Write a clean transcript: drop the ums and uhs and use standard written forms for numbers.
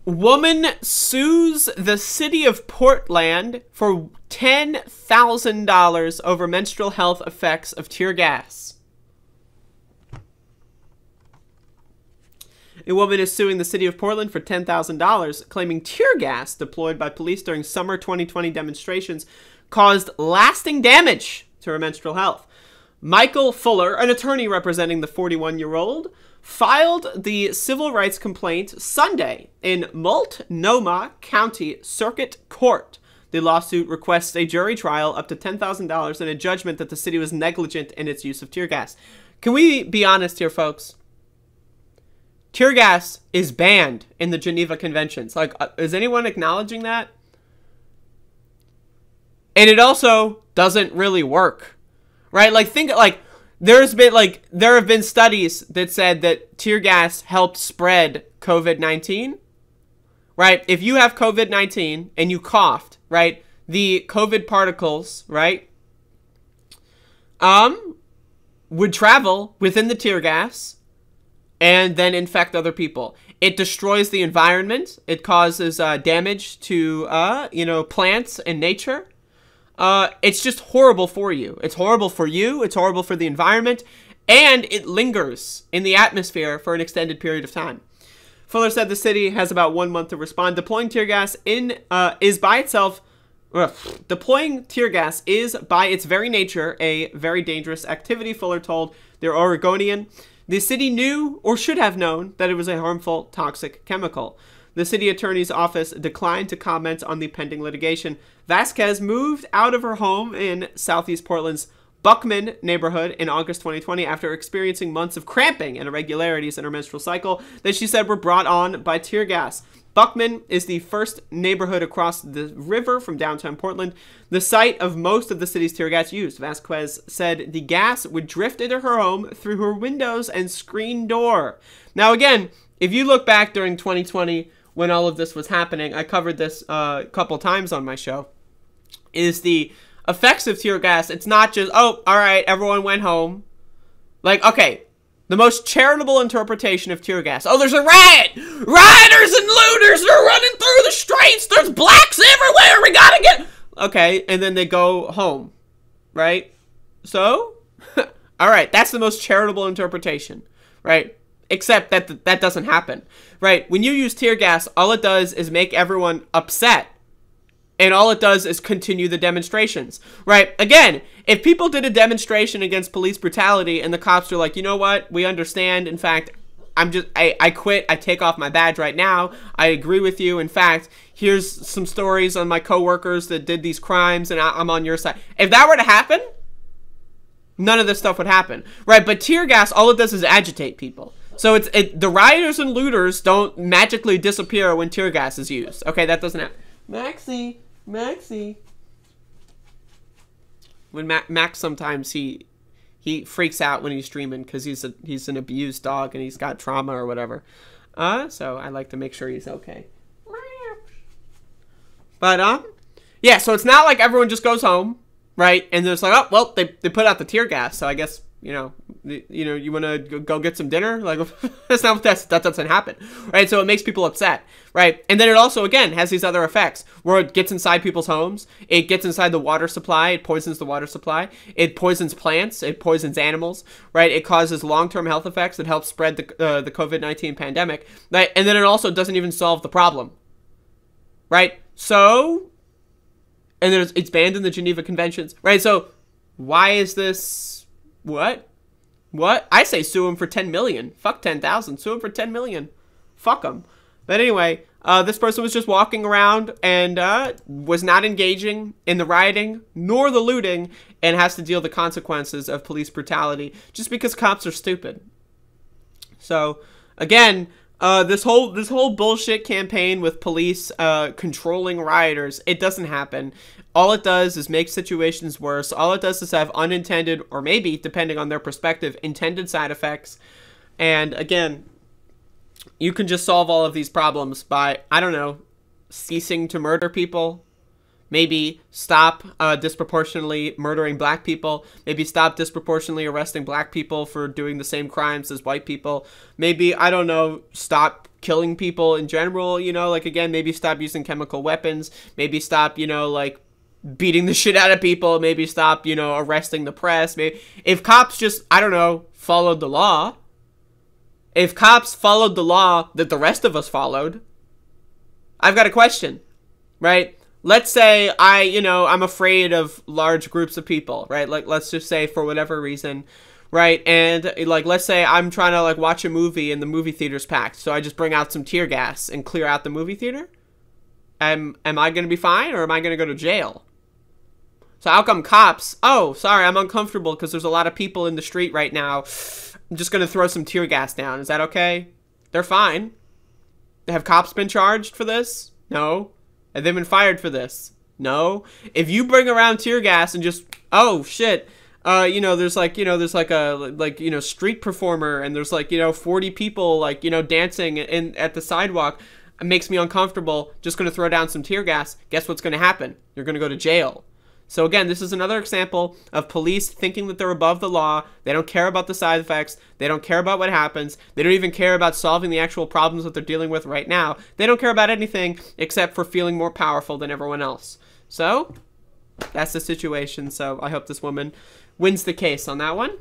Woman sues the city of Portland for $10,000 over menstrual health effects of tear gas. A woman is suing the city of Portland for $10,000, claiming tear gas deployed by police during summer 2020 demonstrations caused lasting damage to her menstrual health. Michael Fuller, an attorney representing the 41-year-old, filed the civil rights complaint Sunday in Multnomah County Circuit Court. The lawsuit requests a jury trial up to $10,000 and a judgment that the city was negligent in its use of tear gas. Can we be honest here, folks? Tear gas is banned in the Geneva Conventions. Like, is anyone acknowledging that? And it also doesn't really work, right? Like, think, like, there have been studies that said that tear gas helped spread COVID-19, right? If you have COVID-19 and you coughed, right, the COVID particles, right, would travel within the tear gas and then infect other people. It destroys the environment. It causes damage to, plants and nature. It's just horrible for you. It's horrible for you. It's horrible for the environment. And it lingers in the atmosphere for an extended period of time. Fuller said the city has about 1 month to respond. Deploying tear gas deploying tear gas is by its very nature a very dangerous activity, Fuller told the Oregonian. The city knew, or should have known, that it was a harmful, toxic chemical. The city attorney's office declined to comment on the pending litigation. Vasquez moved out of her home in southeast Portland's Buckman neighborhood in August 2020 after experiencing months of cramping and irregularities in her menstrual cycle that she said were brought on by tear gas. Buckman is the first neighborhood across the river from downtown Portland, the site of most of the city's tear gas used. Vasquez said the gas would drift into her home through her windows and screen door. Now, again, if you look back during 2020 when all of this was happening, I covered this a couple times on my show, is the effects of tear gas. It's not just, oh, all right, everyone went home. Like, okay, the most charitable interpretation of tear gas. Oh, there's a riot! Rioters and looters are running through the streets! There's blacks everywhere! We gotta get... Okay, and then they go home, right? So, all right, that's the most charitable interpretation, right? Except that that doesn't happen, right? When you use tear gas, all it does is make everyone upset. And all it does is continue the demonstrations, right? Again, if people did a demonstration against police brutality and the cops are like, you know what? We understand. In fact, I quit. I take off my badge right now. I agree with you. In fact, here's some stories on my coworkers that did these crimes and I'm on your side. If that were to happen, none of this stuff would happen, right? But tear gas, all it does is agitate people. So the rioters and looters don't magically disappear when tear gas is used. Okay, that doesn't happen. Maxie. When Max sometimes he freaks out when he's streaming because he's an abused dog and he's got trauma or whatever. So I like to make sure he's okay. But yeah. So it's not like everyone just goes home, right? And there's like, oh well, they put out the tear gas, so I guess you want to go get some dinner. Like that's not that doesn't happen, right? So it makes people upset, right? And then it also again has these other effects where it gets inside people's homes. It gets inside the water supply. It poisons the water supply. It poisons plants. It poisons animals, right? It causes long-term health effects that help spread the COVID-19 pandemic, right? And then it also doesn't even solve the problem, right? So, and then it's banned in the Geneva Conventions, right? So why is this? What? I say sue him for $10 million. Fuck 10,000. Sue him for $10 million. Fuck him. But anyway, this person was just walking around and was not engaging in the rioting nor the looting and has to deal the consequences of police brutality just because cops are stupid. So again, this whole bullshit campaign with police controlling rioters, it doesn't happen. All it does is make situations worse. All it does is have unintended, or maybe, depending on their perspective, intended side effects. And again, you can just solve all of these problems by, I don't know, ceasing to murder people, Maybe stop disproportionately murdering black people. Maybe stop disproportionately arresting black people for doing the same crimes as white people. Maybe, I don't know, stop killing people in general, you know, like, again, maybe stop using chemical weapons. Maybe stop, you know, like, beating the shit out of people. Maybe stop, you know, arresting the press. Maybe if cops just, I don't know, followed the law. If cops followed the law that the rest of us followed, I've got a question, right? Let's say I'm afraid of large groups of people, right? Like, let's just say for whatever reason, right? And like, let's say I'm trying to like watch a movie and the movie theater's packed. So I just bring out some tear gas and clear out the movie theater. Am I going to be fine, or am I going to go to jail? So how come cops, oh, sorry, I'm uncomfortable because there's a lot of people in the street right now. I'm just going to throw some tear gas down. Is that okay? They're fine. Have cops been charged for this? No. Have they been fired for this? No. If you bring around tear gas and just, oh shit, there's a street performer and there's 40 people dancing at the sidewalk, it makes me uncomfortable. Just gonna throw down some tear gas. Guess what's gonna happen? You're gonna go to jail. So again, this is another example of police thinking that they're above the law. They don't care about the side effects. They don't care about what happens. They don't even care about solving the actual problems that they're dealing with right now. They don't care about anything except for feeling more powerful than everyone else. So that's the situation. So I hope this woman wins the case on that one.